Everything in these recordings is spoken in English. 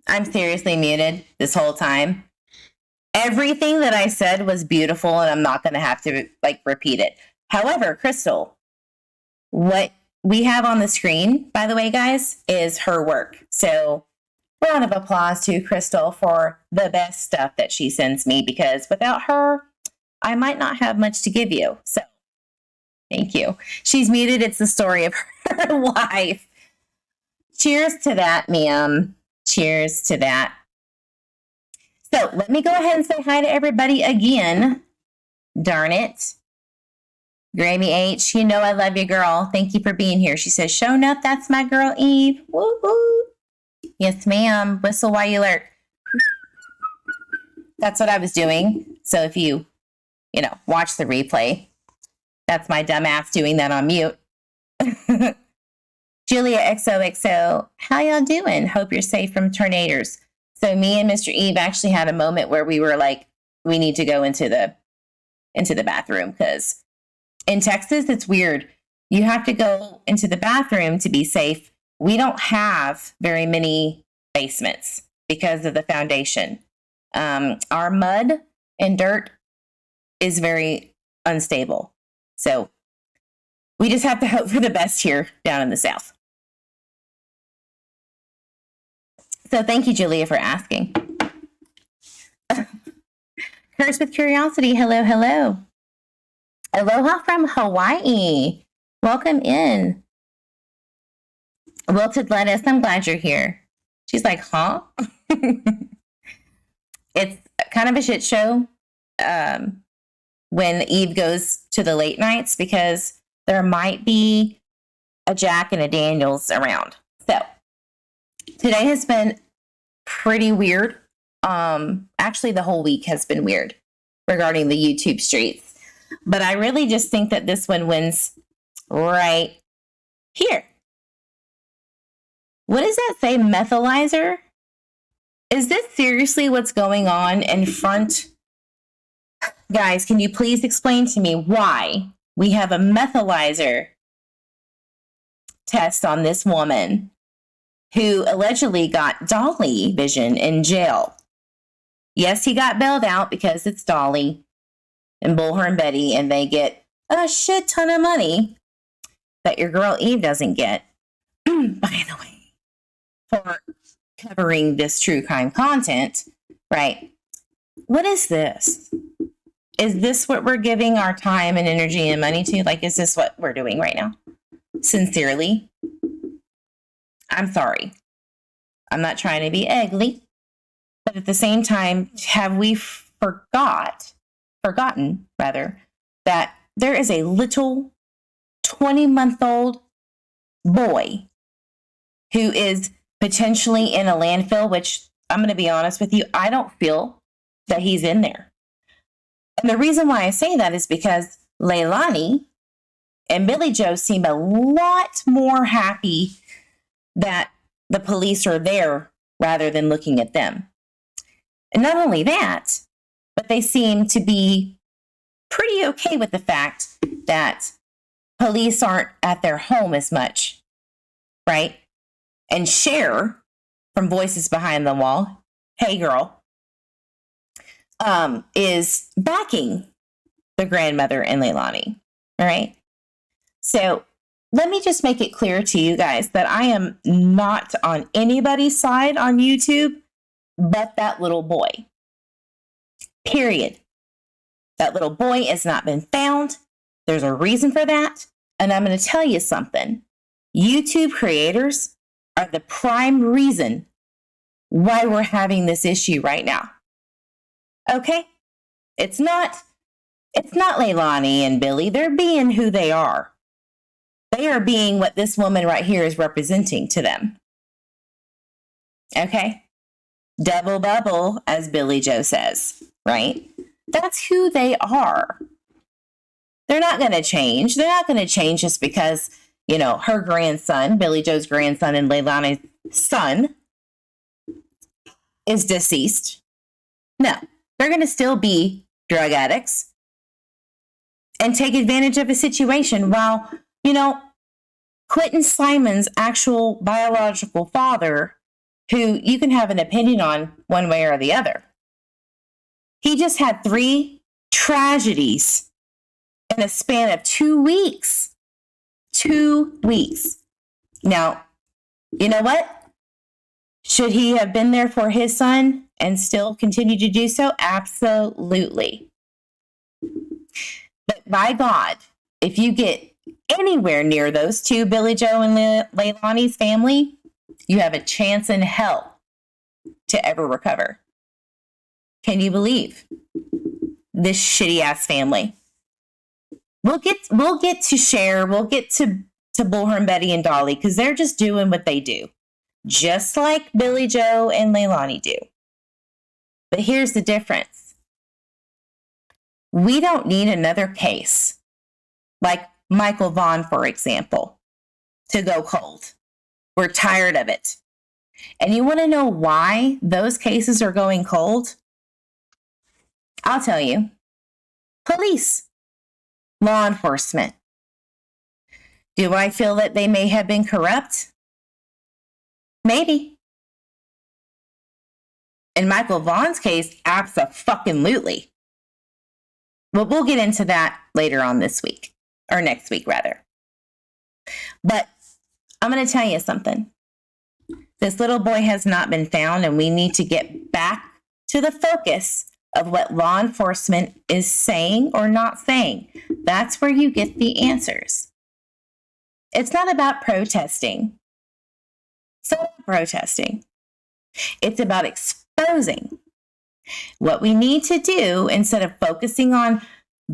I'm seriously muted this whole time. Everything that I said was beautiful, and I'm not going to have to repeat it. However, Crystal, what we have on the screen, by the way, guys, is her work. So round of applause to Crystal for the best stuff that she sends me, because without her, I might not have much to give you. So thank you. She's muted. It's the story of her life. Cheers to that, ma'am. Cheers to that. So let me go ahead and say hi to everybody again. Darn it. Grammy H, you know I love you, girl. Thank you for being here. She says, show enough, that's my girl, Eve. Woo woo. Yes, ma'am. Whistle while you lurk. That's what I was doing. So if you watch the replay, that's my dumb ass doing that on mute. Julia XOXO, how y'all doing? Hope you're safe from tornadoes. So me and Mr. Eve actually had a moment where we were like, we need to go into the bathroom, because in Texas, it's weird. You have to go into the bathroom to be safe. We don't have very many basements because of the foundation. Our mud and dirt is very unstable. So we just have to hope for the best here down in the South. So thank you, Julia, for asking. Curse with Curiosity, hello, hello. Aloha from Hawaii. Welcome in. Wilted Lettuce, I'm glad you're here. She's like, huh? It's kind of a shit show when Eve goes to the late nights, because there might be a Jack and a Daniels around. So today has been pretty weird. Actually, the whole week has been weird regarding the YouTube streets. But I really just think that this one wins right here. What does that say, methylizer? Is this seriously what's going on in front? Guys, can you please explain to me why we have a methylizer test on this woman who allegedly got Dolly vision in jail? Yes, he got bailed out because it's Dolly and Bullhorn Betty, and they get a shit ton of money that your girl Eve doesn't get, by the way, for covering this true crime content, right? What is this? Is this what we're giving our time and energy and money to? Like, is this what we're doing right now? Sincerely, I'm sorry. I'm not trying to be ugly, but at the same time, have we forgotten that there is a little 20-month-old boy who is potentially in a landfill, which I'm going to be honest with you, I don't feel that he's in there. And the reason why I say that is because Leilani and Billy Joe seem a lot more happy that the police are there rather than looking at them. And not only that, but they seem to be pretty okay with the fact that police aren't at their home as much, right? And Cher from Voices Behind the Wall, hey girl, is backing the grandmother and Leilani, all right? So let me just make it clear to you guys that I am not on anybody's side on YouTube but that little boy. Period. That little boy has not been found. There's a reason for that. And I'm going to tell you something. YouTube creators are the prime reason why we're having this issue right now. Okay? It's not Leilani and Billy. They're being who they are. They are being what this woman right here is representing to them. Okay? Double bubble, as Billy Joe says, right? That's who they are. They're not going to change. They're not going to change just because, her grandson, Billy Joe's grandson and Leilani's son is deceased. No, they're going to still be drug addicts and take advantage of a situation while, Quentin Simon's actual biological father who you can have an opinion on one way or the other. He just had 3 tragedies in a span of 2 weeks. 2 weeks. Now, you know what? Should he have been there for his son and still continue to do so? Absolutely. But by God, if you get anywhere near those 2, Billy Joe and Leilani's family, you have a chance in hell to ever recover. Can you believe this shitty ass family? We'll get to Cher, we'll get to Bullhorn, Betty, and Dolly, because they're just doing what they do, just like Billy Joe and Leilani do. But here's the difference. We don't need another case, like Michael Vaughan, for example, to go cold. We're tired of it. And you want to know why those cases are going cold? I'll tell you. Police, law enforcement. Do I feel that they may have been corrupt? Maybe. In Michael Vaughan's case, abso-fucking-lutely. But we'll get into that later on this week, or next week rather. But I'm going to tell you something. This little boy has not been found, and we need to get back to the focus of what law enforcement is saying or not saying. That's where you get the answers. It's not about protesting. It's not about protesting. It's about exposing. What we need to do, instead of focusing on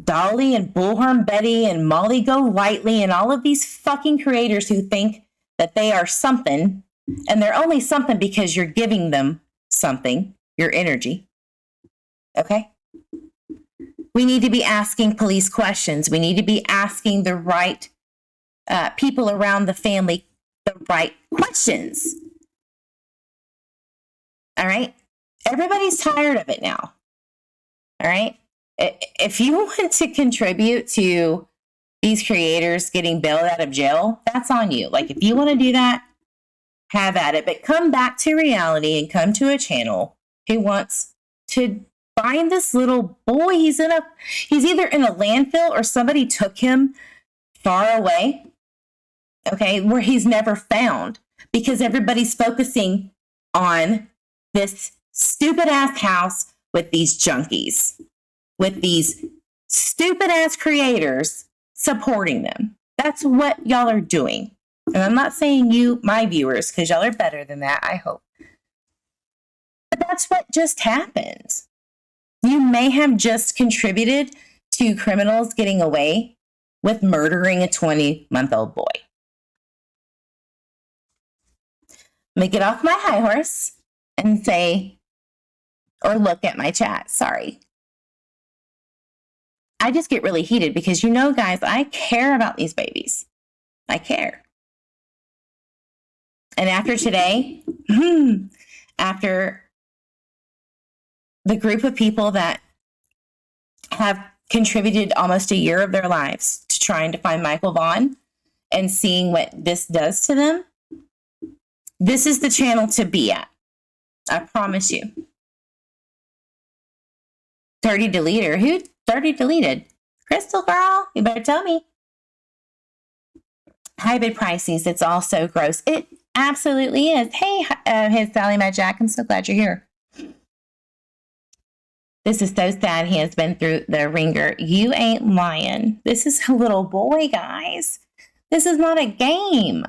Dolly and Bullhorn Betty and Molly Golightly and all of these fucking creators who think that they are something, and they're only something because you're giving them something, your energy. Okay? We need to be asking police questions. We need to be asking the right people around the family the right questions. All right? Everybody's tired of it now. All right? If you want to contribute to these creators getting bailed out of jail, that's on you. Like, if you want to do that, have at it. But come back to reality and come to a channel who wants to find this little boy. He's either in a landfill or somebody took him far away, okay, where he's never found, because everybody's focusing on this stupid ass house with these junkies, with these stupid ass creators supporting them. That's what y'all are doing. And I'm not saying you, my viewers, because y'all are better than that, I hope. But that's what just happened. You may have just contributed to criminals getting away with murdering a 20-month-old boy. Let me get off my high horse and say, or look at my chat, sorry. I just get really heated because, you know, guys, I care about these babies. I care. And after today, after the group of people that have contributed almost a year of their lives to trying to find Michael Vaughan and seeing what this does to them, this is the channel to be at. I promise you. Dirty deleter. Who dirty deleted? Crystal girl, you better tell me. Hybrid Pisces, it's all so gross. It absolutely is. Hey, hey, Sally Mad Jack, I'm so glad you're here. This is so sad. He has been through the ringer. You ain't lying. This is a little boy, guys. This is not a game.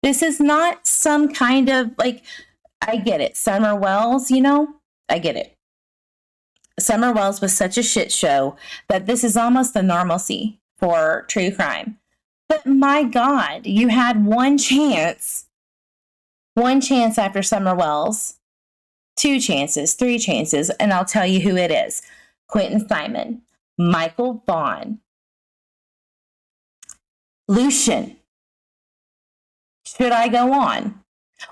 This is not some kind of, like, I get it. Summer Wells, you know, I get it. Summer Wells was such a shit show that this is almost the normalcy for true crime. But my God, you had one chance after Summer Wells, 2 chances, 3 chances, and I'll tell you who it is. Quentin Simon, Michael Vaughan, Lucian. Should I go on?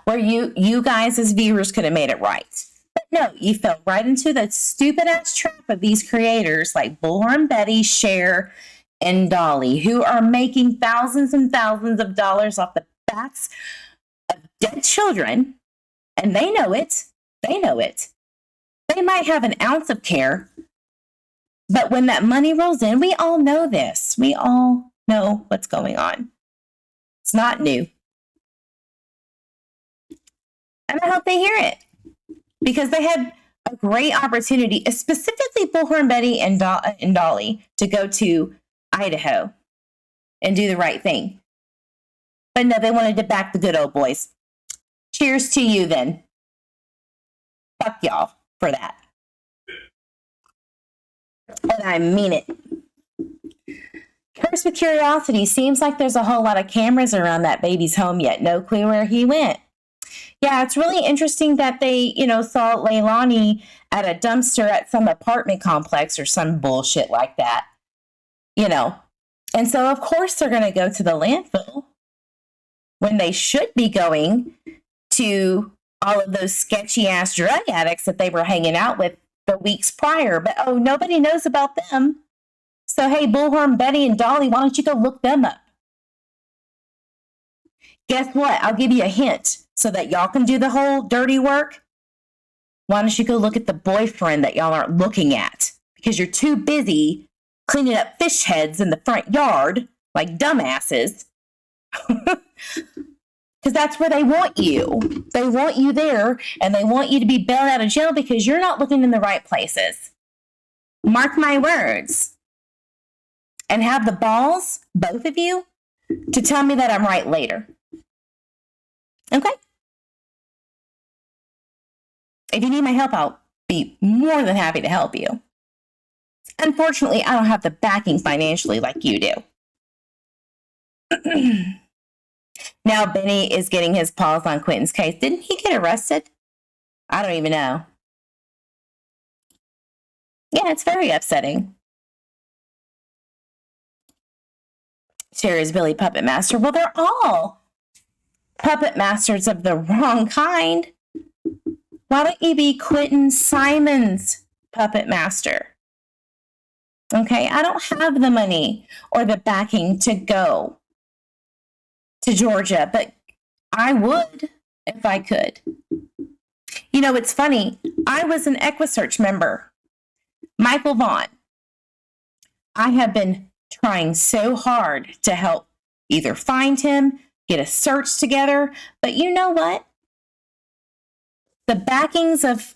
Where you guys as viewers could have made it right. But no, you fell right into the stupid ass trap of these creators like Bullhorn Betty, Cher, and Dolly, who are making thousands and thousands of dollars off the backs of dead children And they know it. They know it. They might have an ounce of care, but when that money rolls in, we all know this. We all know what's going on. It's not new. And I hope they hear it because they had a great opportunity, specifically Bullhorn Betty and Dolly, to go to Idaho and do the right thing. But no, they wanted to back the good old boys. Cheers to you then. Fuck y'all for that. And I mean it. Cursed with curiosity, seems like there's a whole lot of cameras around that baby's home yet. No clue where he went. Yeah, it's really interesting that they, saw Leilani at a dumpster at some apartment complex or some bullshit like that. And so, of course, they're going to go to the landfill when they should be going to all of those sketchy-ass drug addicts that they were hanging out with the weeks prior. But, nobody knows about them. So, hey, Bullhorn, Betty, and Dolly, why don't you go look them up? Guess what? I'll give you a hint so that y'all can do the whole dirty work. Why don't you go look at the boyfriend that y'all aren't looking at? Because you're too busy cleaning up fish heads in the front yard like dumbasses. Because that's where they want you. They want you there, and they want you to be bailed out of jail because you're not looking in the right places. Mark my words. And have the balls, both of you, to tell me that I'm right later. Okay? If you need my help, I'll be more than happy to help you. Unfortunately, I don't have the backing financially like you do. Now Benny is getting his paws on Quentin's case. Didn't he get arrested? I don't even know. Yeah, it's very upsetting. Sherry's Billy Puppet Master. Well, they're all puppet masters of the wrong kind. Why don't you be Quentin Simon's puppet master? Okay, I don't have the money or the backing to go to Georgia, but I would if I could. It's funny. I was an EquiSearch member. Michael Vaughan. I have been trying so hard to help either find him, get a search together, but you know what? The backings of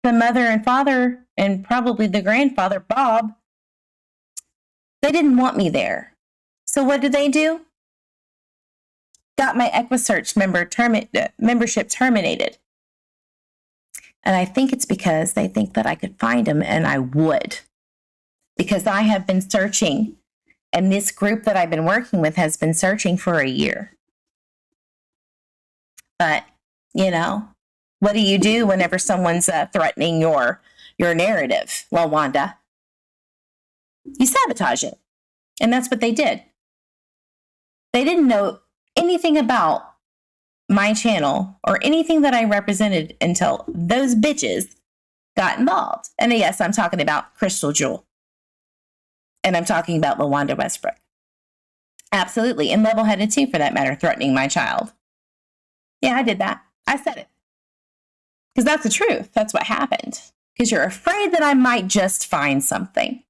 the mother and father, and probably the grandfather, Bob, they didn't want me there. So what did they do? Got my EquiSearch membership terminated. And I think it's because they think that I could find him, and I would. Because I have been searching, and this group that I've been working with has been searching for a year. But, what do you do whenever someone's threatening your narrative, LaWanda? You sabotage it. And that's what they did. They didn't know anything about my channel or anything that I represented until those bitches got involved. And yes, I'm talking about Crystal Jewel. And I'm talking about LaWanda Westbrook. Absolutely. And level-headed too, for that matter, threatening my child. Yeah, I did that. I said it. Because that's the truth. That's what happened. Because you're afraid that I might just find something.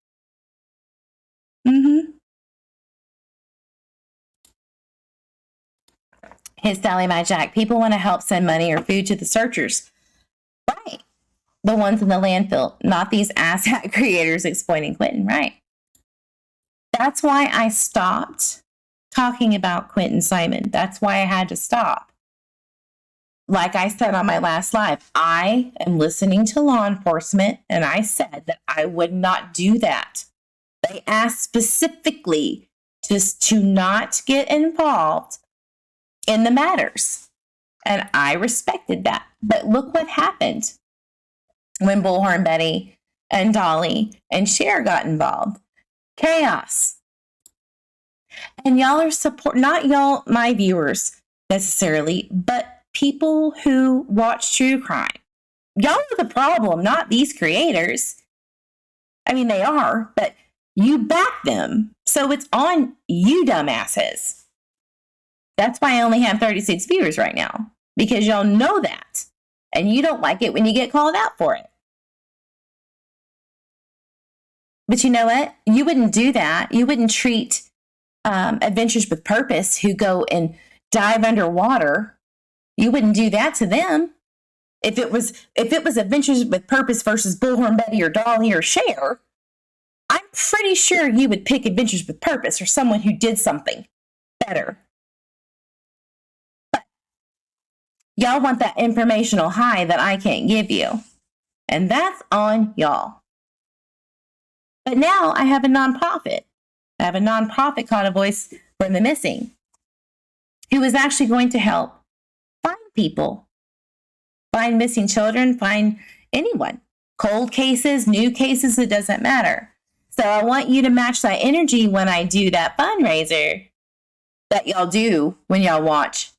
Hey, Sally, my Jack. People want to help send money or food to the searchers. Right. The ones in the landfill, not these asshat creators exploiting Quentin. Right. That's why I stopped talking about Quentin Simon. That's why I had to stop. Like I said on my last live, I am listening to law enforcement, and I said that I would not do that. They asked specifically just to not get involved in the matters. And I respected that. But look what happened when Bullhorn Betty and Dolly and Cher got involved. Chaos. And y'all are not y'all, my viewers necessarily, but people who watch true crime. Y'all are the problem, not these creators. I mean, they are, but you back them. So it's on you dumbasses. That's why I only have 36 viewers right now, because y'all know that. And you don't like it when you get called out for it. But you know what? You wouldn't do that. You wouldn't treat Adventures with Purpose who go and dive underwater. You wouldn't do that to them. If it was Adventures with Purpose versus Bullhorn Betty or Dolly or Cher, I'm pretty sure you would pick Adventures with Purpose or someone who did something better. But y'all want that informational high that I can't give you. And that's on y'all. But now I have a nonprofit. I have a nonprofit called A Voice for the Missing, who is actually going to help find people, find missing children, find anyone. Cold cases, new cases, it doesn't matter. So I want you to match that energy when I do that fundraiser that y'all do when y'all watch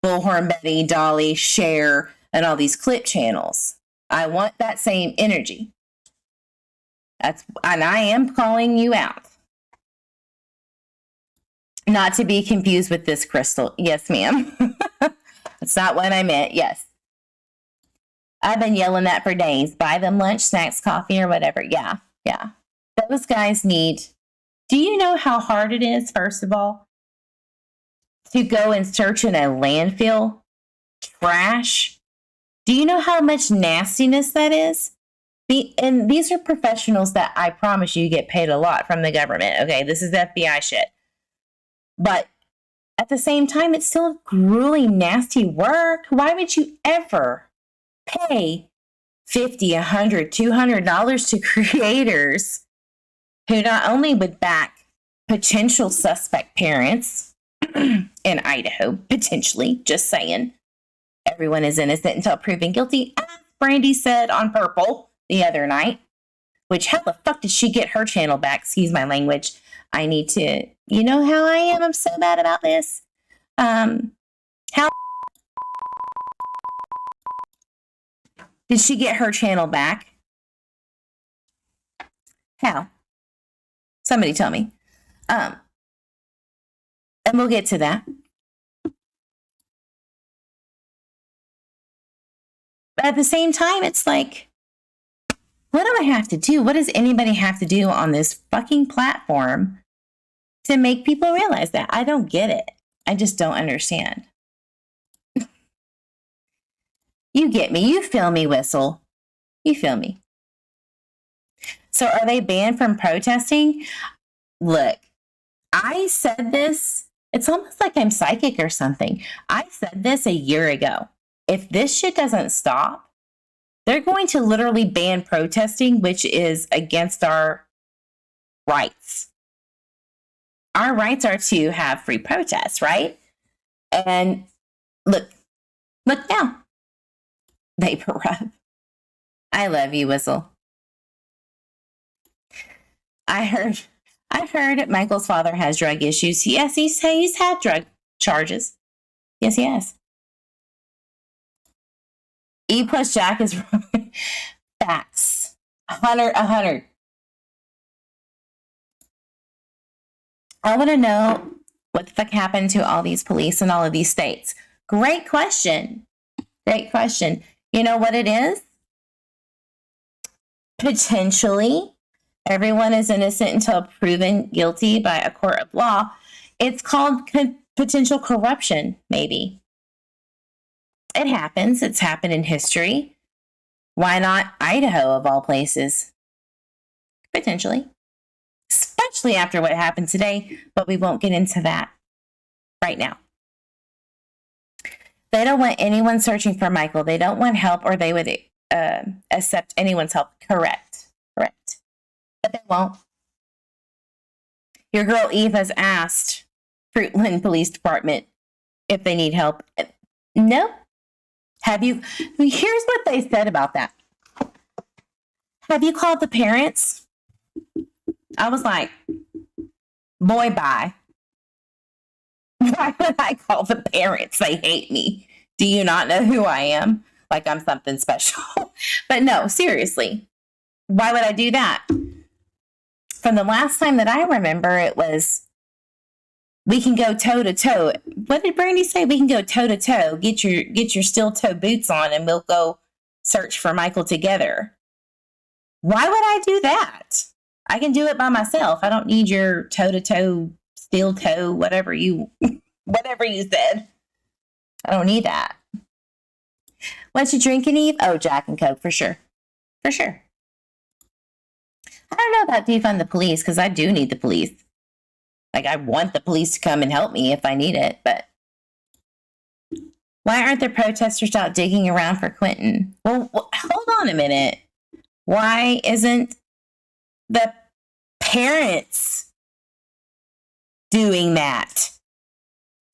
Bullhorn Betty, Dolly, Cher, and all these clip channels. I want that same energy. And I am calling you out. Not to be confused with this, Crystal. Yes, ma'am. That's not what I meant. Yes. I've been yelling that for days. Buy them lunch, snacks, coffee, or whatever. Yeah. Those guys need... Do you know how hard it is, first of all, to go and search in a landfill? Trash? Do you know how much nastiness that is? And these are professionals that I promise you get paid a lot from the government. Okay, this is FBI shit. But at the same time, it's still grueling, nasty work. Why would you ever pay $50, $100, $200 to creators who not only would back potential suspect parents in Idaho, potentially, just saying, everyone is innocent until proven guilty, as Brandy said on Purple the other night, which how the fuck did she get her channel back? Excuse my language. I need to, you know how I am? I'm so bad about this. How did she get her channel back? How? Somebody tell me. And we'll get to that. But at the same time, it's like, what do I have to do? What does anybody have to do on this fucking platform to make people realize that? I don't get it. I just don't understand. You get me. You feel me, Whistle. You feel me. So are they banned from protesting? Look, I said this. It's almost like I'm psychic or something. I said this a year ago. If this shit doesn't stop, they're going to literally ban protesting, which is against our rights. Our rights are to have free protests, right? And look now. Vapor rub. I love you, Whistle. I heard Michael's father has drug issues. Yes, he's had drug charges. Yes, he has. E plus Jack is facts. 100. I want to know what the fuck happened to all these police in all of these states. Great question. You know what it is? Potentially, everyone is innocent until proven guilty by a court of law. It's called potential corruption, maybe. It happens. It's happened in history. Why not Idaho, of all places? Potentially. Especially after what happened today, but we won't get into that right now. They don't want anyone searching for Michael. They don't want help, or they would accept anyone's help. Correct. But they won't. Your girl Eve has asked Fruitland Police Department if they need help. No. Here's what they said about that. Have you called the parents? I was like, boy, bye. Why would I call the parents? They hate me. Do you not know who I am? Like I'm something special. But no, seriously. Why would I do that? From the last time that I remember, it was We can go toe to toe. What did Brandy say? We can go toe to toe. Get your steel toe boots on, and we'll go search for Michael together. Why would I do that? I can do it by myself. I don't need your toe to toe, steel toe, whatever you said. I don't need that. What you drinking, Eve? Oh, Jack and Coke for sure. For sure. I don't know about defund the police, because I do need the police. Like, I want the police to come and help me if I need it, but why aren't the protesters out digging around for Quentin? Well, hold on a minute. Why isn't the parents doing that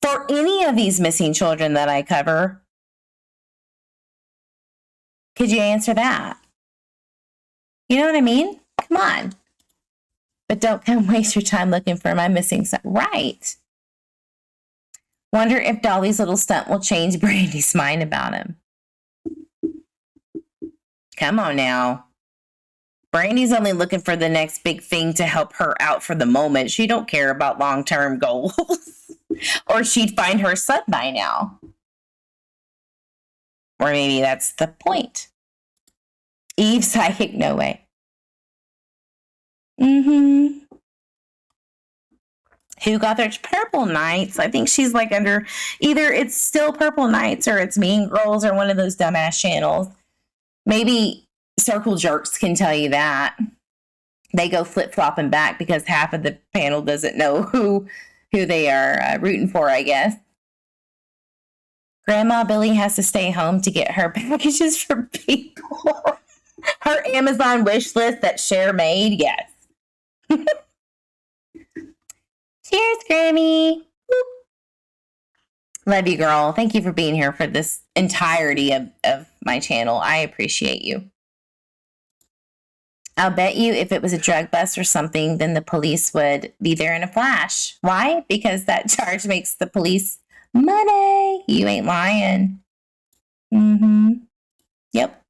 for any of these missing children that I cover? Could you answer that? You know what I mean? Come on. But don't come waste your time looking for my missing son. Right. Wonder if Dolly's little stunt will change Brandy's mind about him. Come on now. Brandy's only looking for the next big thing to help her out for the moment. She don't care about long-term goals. Or she'd find her son by now. Or maybe that's the point. Eve psychic, no way. Who got their Purple Nights? I think she's like under, either it's still Purple Nights or it's Mean Girls or one of those dumbass channels. Maybe Circle Jerks can tell you that. They go flip-flopping back because half of the panel doesn't know who they are rooting for, I guess. Grandma Billy has to stay home to get her packages for people. Her Amazon wish list that Cher made, yes. Cheers, Grammy. Woo. Love you, girl. Thank you for being here for this entirety of my channel. I appreciate you. I'll bet you if it was a drug bust or something, then the police would be there in a flash. Why? Because that charge makes the police money. You ain't lying. Yep.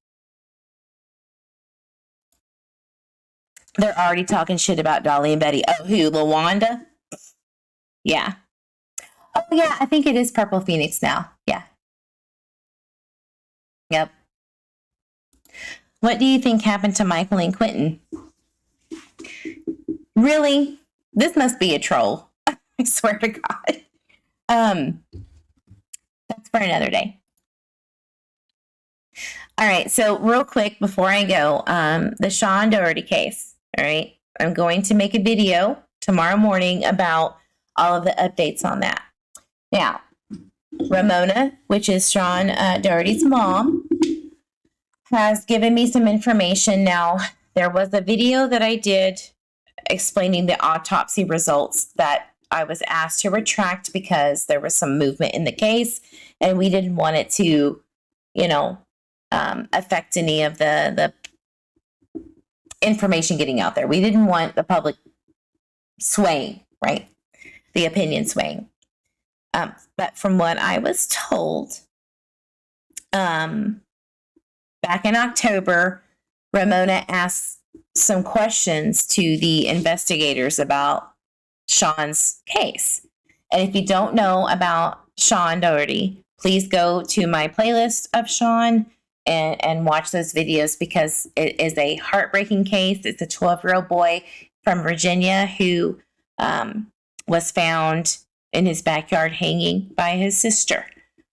They're already talking shit about Dolly and Betty. Oh, who? LaWanda? Yeah. Oh, yeah, I think it is Purple Phoenix now. Yeah. Yep. What do you think happened to Michael and Quentin? Really? This must be a troll. I swear to God. That's for another day. All right, so real quick before I go, the Sean Daugherty case. All right, I'm going to make a video tomorrow morning about all of the updates on that. Now, Ramona, which is Sean Daugherty's mom, has given me some information. Now, there was a video that I did explaining the autopsy results that I was asked to retract because there was some movement in the case, and we didn't want it to, affect any of the information getting out there. We didn't want the public swaying, right? The opinion swaying. But from what I was told, back in October, Ramona asked some questions to the investigators about Sean's case. And if you don't know about Sean Daugherty, please go to my playlist of Sean and watch those videos because it is a heartbreaking case. It's a 12-year-old boy from Virginia who was found in his backyard hanging by his sister.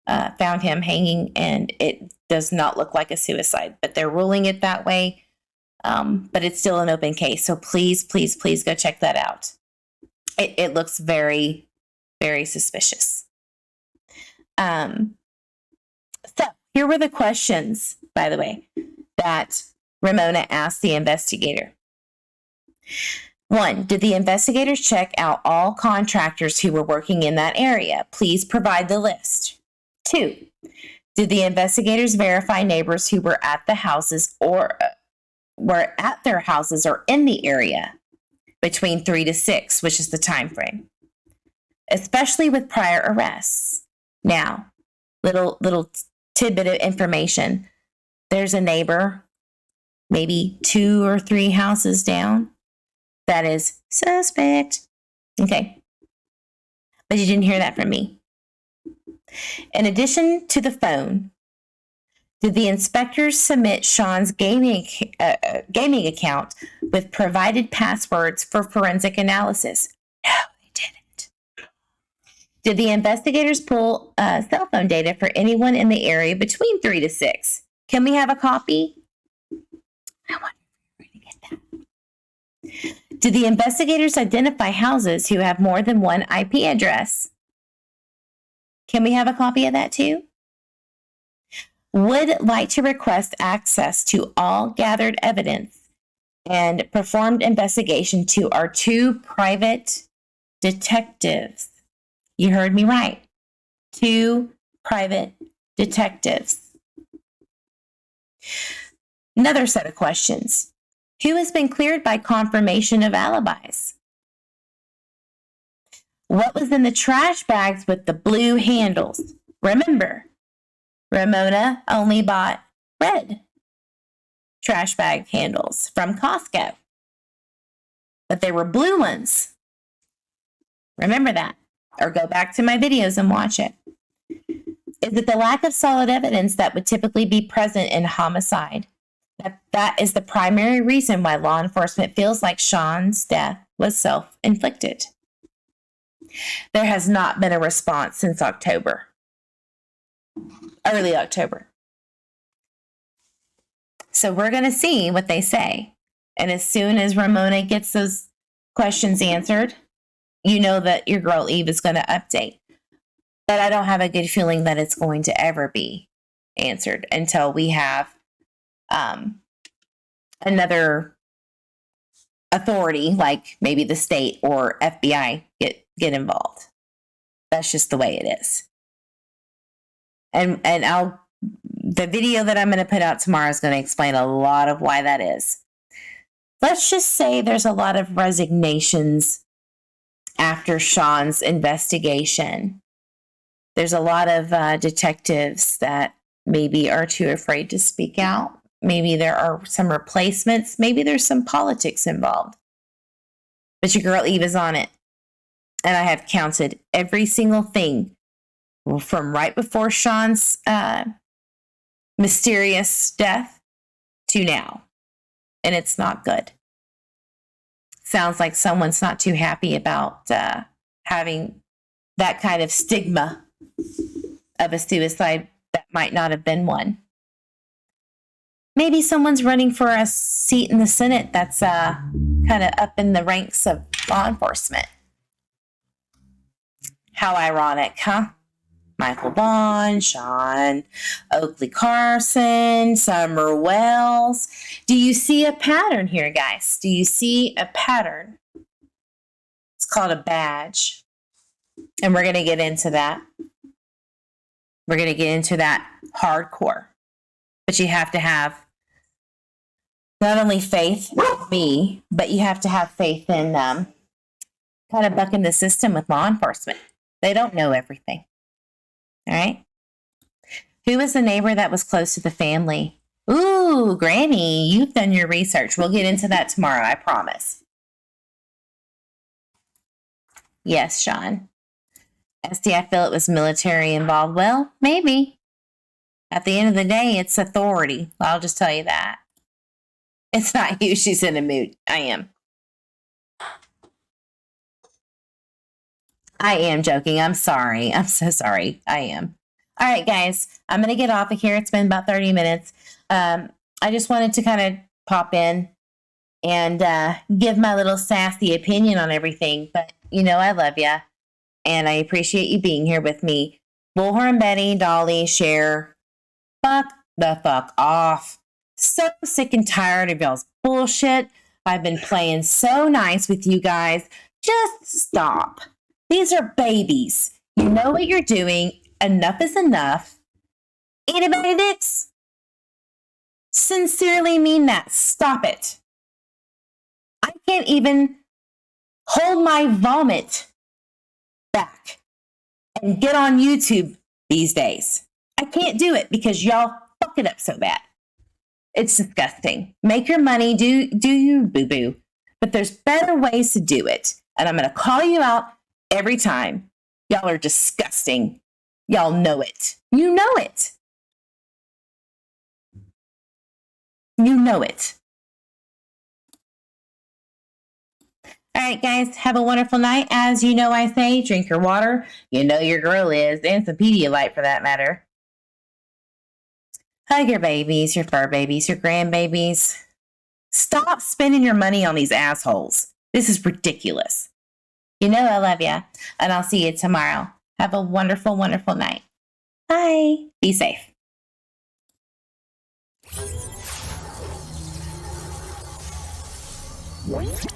Found him hanging, and it does not look like a suicide, but they're ruling it that way. But it's still an open case. So please, please, please go check that out. It looks very, very suspicious. So here were the questions, by the way, that Ramona asked the investigator. 1, did the investigators check out all contractors who were working in that area? Please provide the list. 2, did the investigators verify neighbors who were at the houses or were at their houses or in the area between 3 to 6, which is the time frame, especially with prior arrests? Now, little tidbit of information. There's a neighbor, maybe 2 or 3 houses down, that is suspect. Okay. But you didn't hear that from me. In addition to the phone, did the inspectors submit Sean's gaming account with provided passwords for forensic analysis? No, they didn't. Did the investigators pull cell phone data for anyone in the area between 3 to 6? Can we have a copy? I wonder if we're going to get that. Did the investigators identify houses who have more than one IP address? Can we have a copy of that too? Would like to request access to all gathered evidence and performed investigation to our 2 private detectives. You heard me right. 2 private detectives. Another set of questions. Who has been cleared by confirmation of alibis? What was in the trash bags with the blue handles? Remember, Ramona only bought red trash bag handles from Costco, but they were blue ones. Remember that, or go back to my videos and watch it. Is it the lack of solid evidence that would typically be present in homicide? That is the primary reason why law enforcement feels like Sean's death was self-inflicted. There has not been a response since October. Early October. So we're going to see what they say. And as soon as Ramona gets those questions answered, you know that your girl Eve is going to update. But I don't have a good feeling that it's going to ever be answered until we have another authority, like maybe the state or FBI, get involved. That's just the way it is. And the video that I'm going to put out tomorrow is going to explain a lot of why that is. Let's just say there's a lot of resignations after Sean's investigation. There's a lot of detectives that maybe are too afraid to speak out. Maybe there are some replacements. Maybe there's some politics involved. But your girl Eve is on it. And I have counted every single thing from right before Sean's mysterious death to now. And it's not good. Sounds like someone's not too happy about having that kind of stigma of a suicide that might not have been one. Maybe someone's running for a seat in the Senate that's kind of up in the ranks of law enforcement. How ironic, huh? Michael Vaughan, Sean, Oakley Carson, Summer Wells. Do you see a pattern here, guys? Do you see a pattern? It's called a badge. And we're going to get into that. We're going to get into that hardcore. But you have to have not only faith in me, but you have to have faith in kind of bucking the system with law enforcement. They don't know everything. All right. Who was the neighbor that was close to the family? Ooh, Granny, you've done your research. We'll get into that tomorrow, I promise. Yes, Sean. Esty, I feel it was military involved. Well, maybe. At the end of the day, it's authority. I'll just tell you that. It's not you. She's in a mood. I am. I am joking. I'm sorry. I'm so sorry. I am. All right, guys. I'm going to get off of here. It's been about 30 minutes. I just wanted to kind of pop in and give my little sassy opinion on everything. But, you know, I love you. And I appreciate you being here with me. Bullhorn Betty, Dolly, share. Fuck the fuck off. So sick and tired of y'all's bullshit. I've been playing so nice with you guys. Just stop. These are babies. You know what you're doing. Enough is enough. Anybody dicks? Sincerely mean that. Stop it. I can't even hold my vomit back and get on YouTube these days. I can't do it because y'all fuck it up so bad. It's disgusting. Make your money, do you boo-boo. But there's better ways to do it. And I'm going to call you out every time. Y'all are disgusting. Y'all know it. You know it. You know it. All right, guys, have a wonderful night. As you know, I say, drink your water. You know your girl is, and some Pedialyte for that matter. Hug your babies, your fur babies, your grandbabies. Stop spending your money on these assholes. This is ridiculous. You know I love you, and I'll see you tomorrow. Have a wonderful, wonderful night. Bye. Be safe. What?